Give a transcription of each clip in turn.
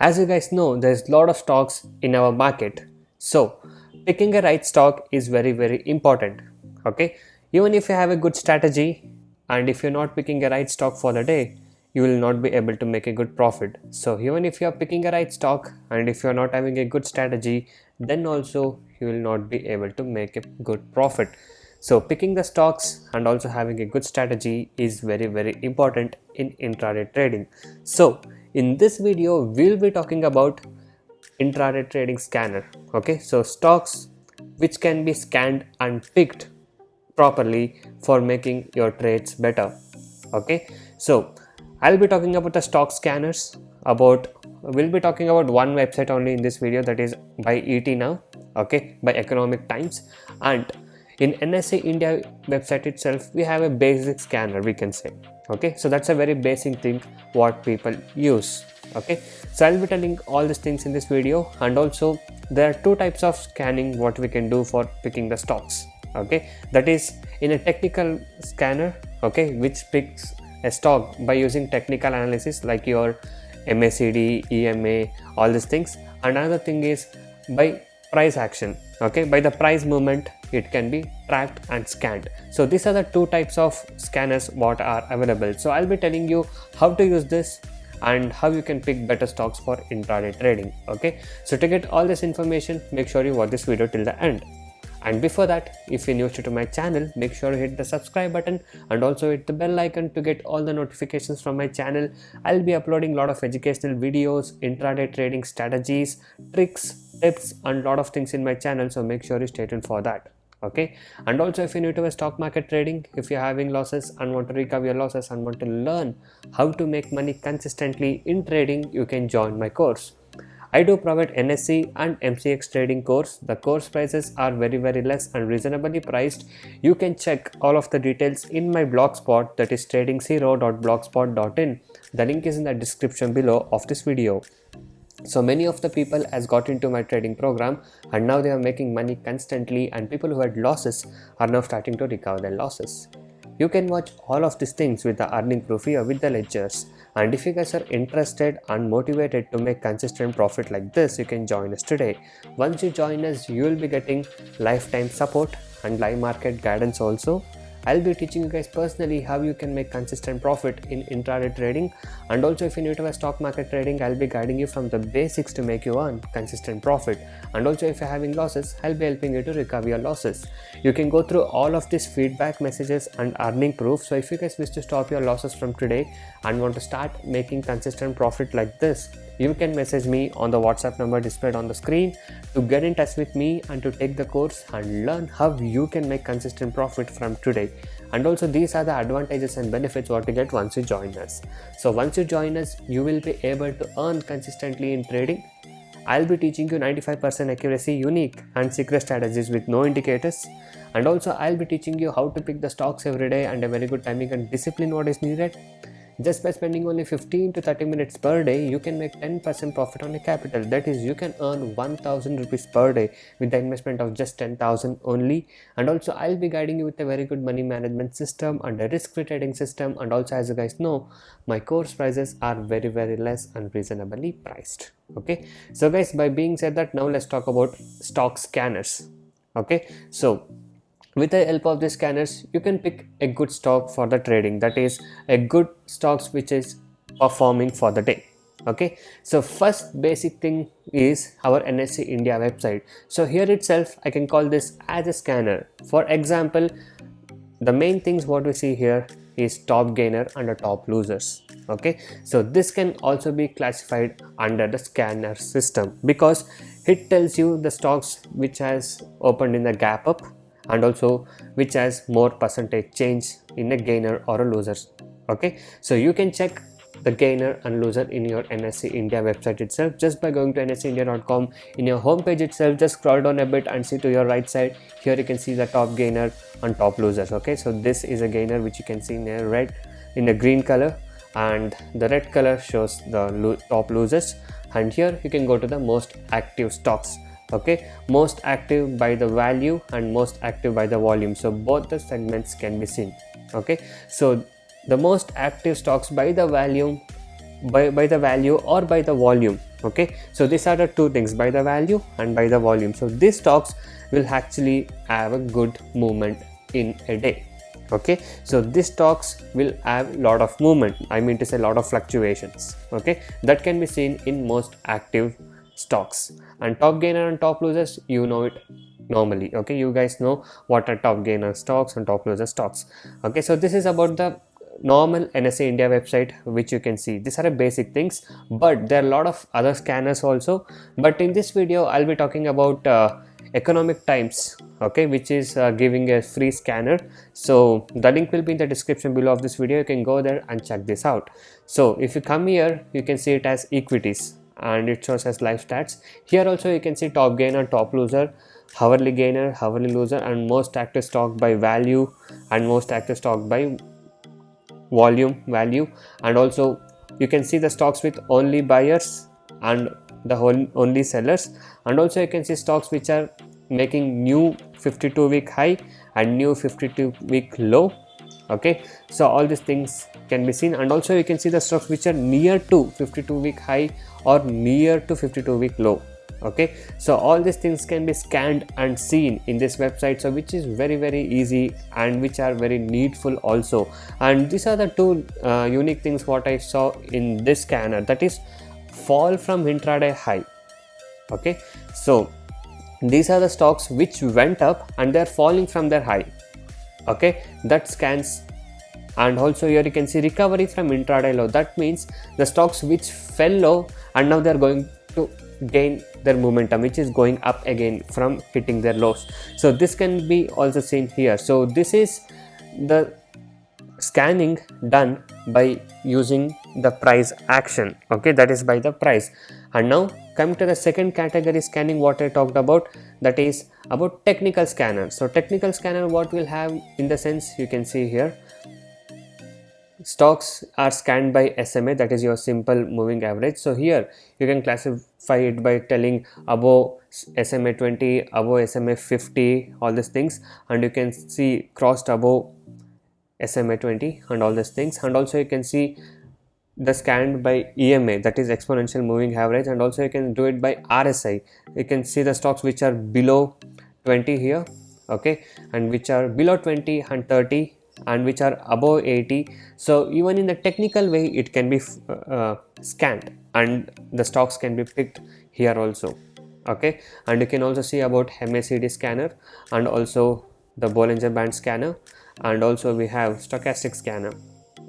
As you guys know, there's a lot of stocks in our market. So picking a right stock is very important. Okay, even if you have a good strategy and if you're not picking a right stock for the day, you will not be able to make a good profit. So even if you're picking a right stock and if you're not having a good strategy, then also you will not be able to make a good profit. So picking the stocks and also having a good strategy is very important in intraday trading. So in this video we'll be talking about intraday trading scanner. Okay, so stocks which can be scanned and picked properly for making your trades better. Okay, so I'll be talking about the stock scanners. We'll be talking about one website only in this video, that is by ET Now. Okay, by Economic Times. And in NSE India website itself we have a basic scanner, we can say. Okay, so that's a very basic thing what people use. Okay, so I'll be telling all these things in this video. And also there are two types of scanning what we can do for picking the stocks. Okay, that is in a technical scanner, okay, which picks a stock by using technical analysis like your MACD, EMA, all these things. And another thing is by price action. Okay, by the price movement it can be tracked and scanned. So these are the two types of scanners what are available. So I'll be telling you how to use this and how you can pick better stocks for intraday trading. Okay, so to get all this information, make sure you watch this video till the end. And before that, if you're new to my channel, make sure to hit the subscribe button and also hit the bell icon to get all the notifications from my channel. I'll be uploading a lot of educational videos, intraday trading strategies, tricks, tips and a lot of things in my channel, so make sure you stay tuned for that. Okay, and also if you're new to stock market trading, if you're having losses and want to recover your losses and want to learn how to make money consistently in trading, you can join my course. I do provide NSE and MCX trading course. The course prices are very less and reasonably priced. You can check all of the details in my blogspot, that is tradingzero.blogspot.in. The link is in the description below of this video. So many of the people has got into my trading program and now they are making money constantly, and people who had losses are now starting to recover their losses. You can watch all of these things with the earning proof here with the ledgers. And if you guys are interested and motivated to make consistent profit like this, you can join us today. Once you join us, you will be getting lifetime support and live market guidance also. I'll be teaching you guys personally how you can make consistent profit in intraday trading. And also if you're new to stock market trading, I'll be guiding you from the basics to make you earn consistent profit. And also if you're having losses, I'll be helping you to recover your losses. You can go through all of these feedback messages and earning proof. So if you guys wish to stop your losses from today and want to start making consistent profit like this, you can message me on the WhatsApp number displayed on the screen to get in touch with me and to take the course and learn how you can make consistent profit from today. And also these are the advantages and benefits what you get once you join us. So once you join us, you will be able to earn consistently in trading. I'll be teaching you 95% accuracy, unique and secret strategies with no indicators. And also I'll be teaching you how to pick the stocks every day and a very good timing and discipline what is needed. Just by spending only 15 to 30 minutes per day, you can make 10% profit on your capital. That is, you can earn 1000 rupees per day with the investment of just 10,000 only. And also I'll be guiding you with a very good money management system and a risk-free trading system. And also, as you guys know, my course prices are very less and reasonably priced. Okay, so guys, by being said that, now let's talk about stock scanners. Okay, so with the help of these scanners, you can pick a good stock for the trading, that is a good stocks which is performing for the day. Okay, so first basic thing is our NSE India website. So here itself I can call this as a scanner. For example, the main things what we see here is top gainer and the top losers. Okay, so this can also be classified under the scanner system because it tells you the stocks which has opened in the gap up and also which has more percentage change in a gainer or a loser. Okay, so you can check the gainer and loser in your NSE India website itself just by going to nseindia.com. In your home page itself, just scroll down a bit and see to your right side. Here you can see the top gainer and top losers. Okay, so this is a gainer which you can see in a red, in a green color, and the red color shows the top losers. And here you can go to the most active stocks. Okay, most active by the value and most active by the volume, so both the segments can be seen. Okay, so the most active stocks by the value by the value or by the volume. Okay, so these are the two things, by the value and by the volume. So these stocks will actually have a good movement in a day. Okay, so these stocks will have a lot of movement, I mean to say a lot of fluctuations. Okay, that can be seen in most active stocks. And top gainer and top losers, you know it normally. Okay, you guys know what are top gainer stocks and top loser stocks. Okay, so this is about the normal NSE India website, which you can see. These are the basic things, but there are a lot of other scanners also. But in this video I'll be talking about Economic Times, okay, which is giving a free scanner. So the link will be in the description below of this video. You can go there and check this out. So if you come here, you can see it as equities and it shows as live stats. Here also you can see top gainer, top loser, hourly gainer, hourly loser, and most active stock by value and most active stock by volume value. And also you can see the stocks with only buyers and the only sellers. And also you can see stocks which are making new 52-week high and new 52-week low. Okay, so all these things can be seen. And also you can see the stocks which are near to 52-week high or near to 52-week low. Okay, so all these things can be scanned and seen in this website, so which is very easy and which are very needful also. And these are the two unique things what I saw in this scanner, that is fall from intraday high. Okay, so these are the stocks which went up and they're falling from their high. Okay, that scans. And also here you can see recovery from intraday low. That means the stocks which fell low and now they're going to gain their momentum, which is going up again from hitting their lows. So this can be also seen here. So this is the scanning done by using the price action. Okay, that is by the price. And now coming to the second category scanning what I talked about, that is about technical scanner. So technical scanner, what we'll have in the sense, you can see here stocks are scanned by SMA, that is your simple moving average. So here you can classify it by telling above SMA 20, above SMA 50, all these things. And you can see crossed above SMA 20 and all these things. And also you can see the scanned by EMA, that is exponential moving average. And also you can do it by RSI. You can see the stocks which are below 20 here, okay, and which are below 20 and 30 and which are above 80. So even in the technical way it can be scanned and the stocks can be picked here also. Okay, and you can also see about MACD scanner and also the Bollinger Band scanner, and also we have stochastic scanner.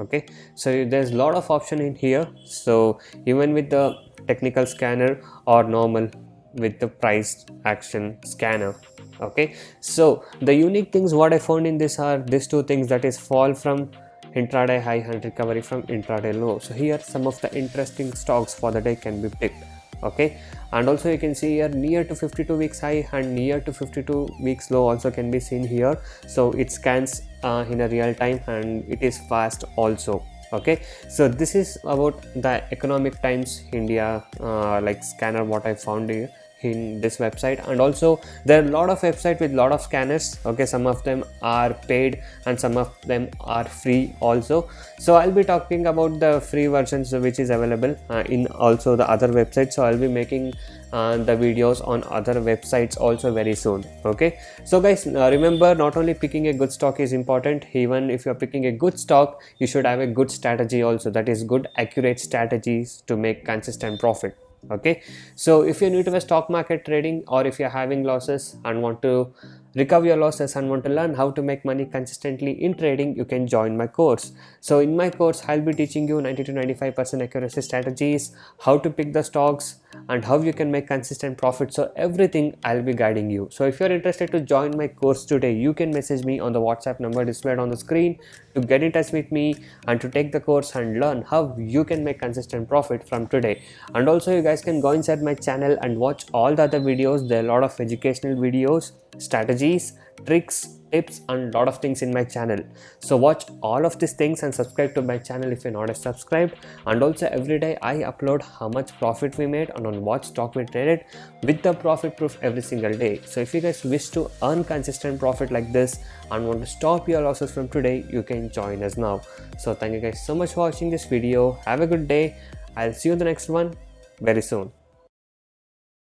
Okay, so there's a lot of option in here. So even with the technical scanner or normal with the price action scanner. Okay, so the unique things what I found in this are these two things, that is fall from intraday high and recovery from intraday low. So here some of the interesting stocks for the day can be picked. Okay, and also you can see here near to 52 weeks high and near to 52 weeks low also can be seen here. So it scans in a real time and it is fast also. Okay, so this is about the Economic Times India like scanner what I found here in this website. And also there are a lot of websites with lot of scanners. Okay, some of them are paid and some of them are free also. So I'll be talking about the free versions which is available in also the other websites. So I'll be making the videos on other websites also very soon. Okay, so guys, remember, not only picking a good stock is important, even if you're picking a good stock you should have a good strategy also, that is good accurate strategies to make consistent profit. Okay, so if you're new to the stock market trading, or if you're having losses and want to recover your losses and want to learn how to make money consistently in trading, you can join my course. So in my course I'll be teaching you 90 to 95% accuracy strategies, how to pick the stocks and how you can make consistent profit. So everything I'll be guiding you. So if you're interested to join my course today, you can message me on the WhatsApp number displayed on the screen to get in touch with me and to take the course and learn how you can make consistent profit from today. And also you guys can go inside my channel and watch all the other videos. There are a lot of educational videos, strategies, tricks, tips and lot of things in my channel. So watch all of these things and subscribe to my channel if you're not subscribed. And also every day I upload how much profit we made and on what stock we traded with the profit proof every single day. So if you guys wish to earn consistent profit like this and want to stop your losses from today, you can join us now. So thank you guys so much for watching this video. Have a good day. I'll see you in the next one very soon.